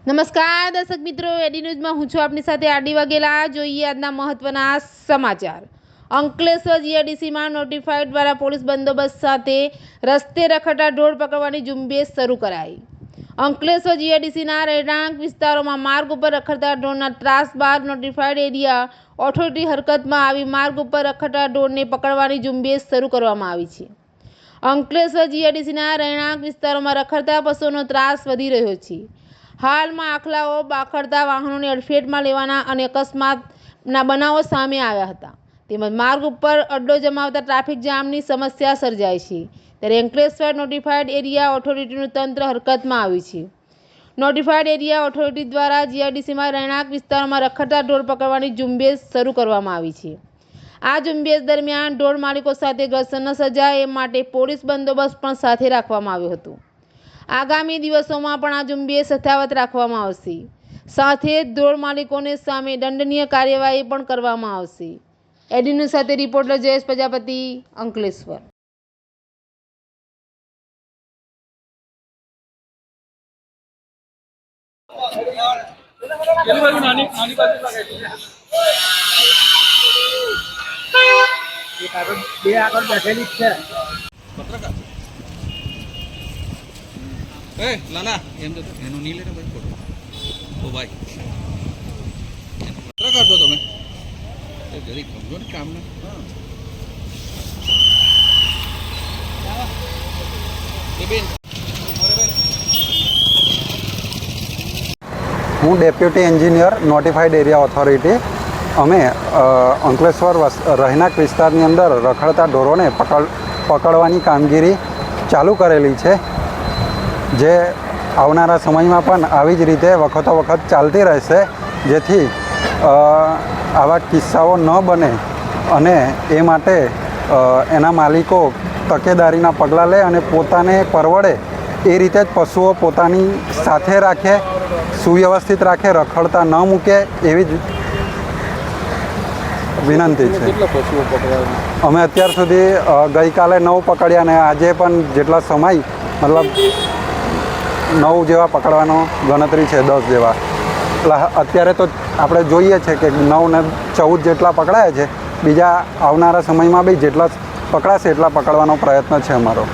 નમસ્કાર દર્શક મિત્રો, એડી ન્યૂઝમાં હું છું આપની સાથે આરડી વાઘેલા। જોઈએ આજના મહત્વના સમાચાર। અંકલેશ્વર જીઆઈડીસીમાં નોટિફાઈડ દ્વારા પોલીસ બંદોબસ્ત સાથે રસ્તે રખડતા ઢોર પકડવાની ઝુંબેશ શરૂ કરાઈ। અંકલેશ્વર જીઆઈડીસીના રહેણાંક વિસ્તારોમાં માર્ગ ઉપર રખડતા ઢોરના ત્રાસ બાદ નોટિફાઈડ એરિયા ઓથોરિટી હરકતમાં આવી માર્ગ ઉપર રખડતા ઢોરને પકડવાની ઝુંબેશ શરૂ કરવામાં આવી છે। અંકલેશ્વર જીઆઈડીસીના રહેણાંક વિસ્તારોમાં રખડતા પશુઓનો ત્રાસ વધી રહ્યો છે। હાલમાં આખલાઓ બાખડતા વાહનોને અડફેટમાં લેવાના અને અકસ્માતના બનાવો સામે આવ્યા હતા। તેમજ માર્ગ ઉપર અડ્ડો જમાવતા ટ્રાફિક જામની સમસ્યા સર્જાય છે। ત્યારે અંકલેશ્વર નોટિફાઈડ એરિયા ઓથોરિટીનું તંત્ર હરકતમાં આવ્યું છે। નોટિફાઈડ એરિયા ઓથોરિટી દ્વારા જીઆઈડીસીમાં રહેણાંક વિસ્તારોમાં રખડતા ઢોર પકડવાની ઝુંબેશ શરૂ કરવામાં આવી છે। આ ઝુંબેશ દરમિયાન ઢોર માલિકો સાથે ઘર્ષણ ન સર્જાય એ માટે પોલીસ બંદોબસ્ત પણ સાથે રાખવામાં આવ્યો હતો। આગામી દિવસોમાં પણ આ ઝુંબેશ યથાવત રાખવામાં આવશે। સાથે જ ઢોર માલિકોને સામે દંડનીય કાર્યવાહી પણ કરવામાં આવશે। એડી ન્યૂઝ સાથે રિપોર્ટર જયેશ પ્રજાપતિ, અંકલેશ્વર। લાલા એમ તો એનું નહીં લે ને ભાઈ ફોટો ઓ ભાઈ પત્રકાર છો તમે જરીક સમજો ને કામને। હું deputy engineer notified area authority. અમે અંકલેશ્વર રહેણાંક વિસ્તારની અંદર રખડતા ઢોરોને પકડવાની કામગીરી ચાલુ કરેલી છે, જે આવનારા સમયમાં પણ આવી જ રીતે વખતો વખત ચાલતી રહેશે, જેથી આવા કિસ્સાઓ ન બને અને એ માટે એના માલિકો તકેદારીના પગલાં લે અને પોતાને પરવડે એ રીતે જ પશુઓ પોતાની સાથે રાખે, સુવ્યવસ્થિત રાખે, રખડતા ન મૂકે એવી જ વિનંતી છે। અમે અત્યાર સુધી ગઈકાલે 9 પકડ્યા અને આજે પણ જેટલા સમય મતલબ 9 જેવા પકડવાનો ગણતરી છે, 10 જેવા। એટલે અત્યારે તો આપણે જોઈએ છે કે 9 ને 14 જેટલા પકડાયા છે। બીજા આવનારા સમયમાં બી જેટલા પકડાશે એટલા પકડવાનો પ્રયત્ન છે અમારો।